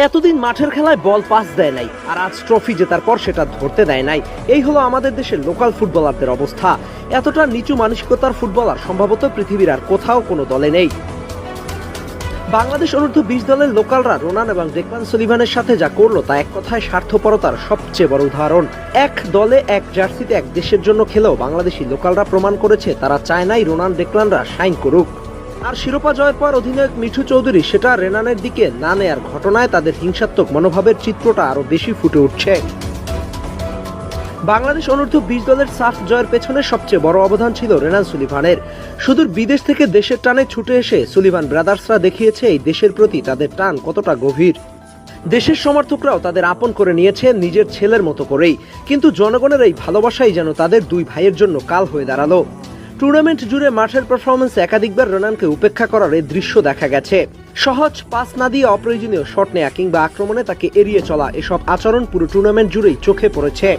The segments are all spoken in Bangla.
এতদিন মাঠের খেলায় বল পাস দেয় নাই, আর আজ ট্রফি জেতার পর সেটা ধরতে দেয় নাই। এই হলো আমাদের দেশের লোকাল ফুটবলারদের অবস্থা। এতটা নিচু মানসিকতার ফুটবলার সম্ভবত পৃথিবীর আর কোথাও কোনো দলে নেই। বাংলাদেশ অনূর্ধ্ব 20 দলের লোকালরা রোনান এবং ডেকলান সুলিভানের সাথে যা করলো তা এক কথায় স্বার্থপরতার সবচেয়ে বড় উদাহরণ। এক দলে এক জার্সিতে এক দেশের জন্য খেলেও বাংলাদেশি লোকালরা প্রমাণ করেছে তারা চায় নাই রোনান ডেকলানরা শাইন করুক। আর শিরোপা জয়ের পর অধিনায়ক মিঠু চৌধুরী সেটা রেনানের দিকে না নেয়ার ঘটনায় তাদের হিংসাত্মক মনোভাবের চিত্রটা আরো বেশি ফুটে উঠছে। বাংলাদেশ অনূর্ধ্ব 20 দলের সাফ জয়ের পেছনে সবচেয়ে বড় অবদান ছিল রেনান সুলিভানের। সুদূর বিদেশ থেকে দেশের টানে ছুটে এসে সুলিভান ব্রাদার্সরা দেখিয়েছে এই দেশের প্রতি তাদের টান কতটা গভীর। দেশের সমর্থকরাও তাদের আপন করে নিয়েছে নিজের ছেলের মতো করেই। কিন্তু জনগণের এই ভালোবাসাই যেন তাদের দুই ভাইয়ের জন্য কাল হয়ে দাঁড়ালো। টুর্নামেন্ট জুড়ে মাঠের পারফরমেন্সে একাধিকবার রোনানকে উপেক্ষা করার এই দৃশ্য দেখা গেছে। সহজ পাস না দিয়ে অপ্রয়োজনীয় শট নেয়া কিংবা আক্রমণে তাকে এড়িয়ে চলা, এসব আচরণ পুরো টুর্নামেন্ট জুড়েই চোখে পড়েছে।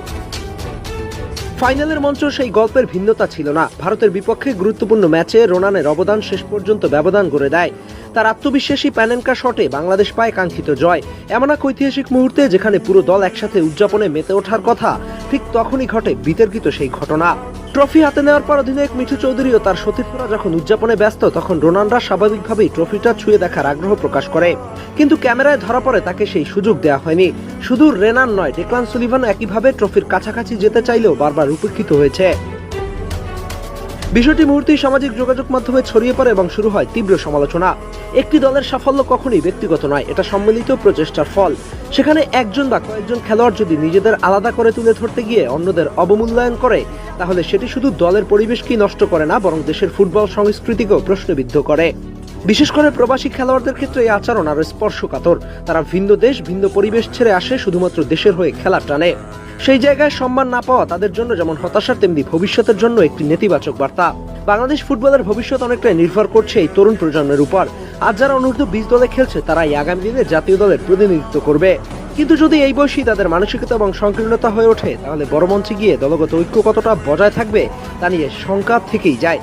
ফাইনালের মঞ্চ সেই গল্পের ভিন্নতা ছিল না। ভারতের বিপক্ষে গুরুত্বপূর্ণ ম্যাচে রোনানের অবদান শেষ পর্যন্ত ব্যবধান গড়ে দেয়। তার আত্মবিশ্বাসী প্যানেনকা শটে বাংলাদেশ পায় কাঙ্ক্ষিত জয়। এমন এক ঐতিহাসিক মুহূর্তে যেখানে পুরো দল একসাথে উদযাপনে মেতে ওঠার কথা, ঠিক তখনই ঘটে বিতর্কিত সেই ঘটনা। ট্রফি হাতে নেওয়ার পর অধিনায়ক মিঠু চৌধুরী ও তার সতীর্থরা যখন উদযাপনে ব্যস্ত, তখন রোনানরা স্বাভাবিকভাবেই ট্রফিটা ছুঁয়ে দেখার আগ্রহ প্রকাশ করে। কিন্তু ক্যামেরায় ধরা পড়ে তাকে সেই সুযোগ দেওয়া হয়নি। শুধু রেনান নয়, ডেকলান সুলিভান একইভাবে ট্রফির কাছাকাছি যেতে চাইলেও বারবার উপেক্ষিত হয়েছে। বিষয়টি মুহূর্তেই সামাজিক যোগাযোগ মাধ্যমে ছড়িয়ে পড়ে এবং শুরু হয় তীব্র সমালোচনা। একটি দলের সাফল্য কখনোই ব্যক্তিগত নয়, এটা সম্মিলিত প্রচেষ্টার ফল। সেখানে একজন বা কয়েকজন খেলোয়াড় যদি নিজেদের আলাদা করে তুলে ধরতে গিয়ে অন্যদের অবমূল্যায়ন করে, তাহলে সেটি শুধু দলের পরিবেশকেই নষ্ট করে না, বরং দেশের ফুটবল সংস্কৃতিকেও প্রশ্নবিদ্ধ করে। বিশেষ করে প্রবাসী খেলোয়াড়দের ক্ষেত্রে এই আচরণ আরো স্পর্শকাতর। তারা ভিন্ন দেশ, ভিন্ন পরিবেশ ছেড়ে আসে শুধুমাত্র দেশের হয়ে খেলার টানে। সেই জায়গায় সম্মান না পাওয়া তাদের জন্য যেমন হতাশার, তেমনি ভবিষ্যতের জন্য একটি নেতিবাচক বার্তা। বাংলাদেশ ফুটবলের ভবিষ্যৎ অনেকটাই নির্ভর করছে এই তরুণ প্রজন্মের উপর। আজ যারা অনূর্ধ্ব 20 দলে খেলছে তারাই আগামী দিনে জাতীয় দলের প্রতিনিধিত্ব করবে। কিন্তু যদি এই বয়সী তাদের মানসিকতা এবং সংকীর্ণতা হয়ে ওঠে, তাহলে বড় মঞ্চে গিয়ে দলগত ঐক্য কতটা বজায় থাকবে তা নিয়ে শঙ্কা থেকেই যায়।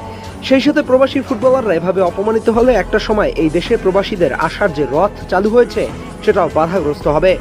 সেই সাথে প্রবাসী ফুটবলাররা এভাবে অপমানিত হলে একটা সময় এই দেশের প্রবাসীদের আশার যে রথ চালু হয়েছে সেটাও বাধাগ্রস্ত হবে।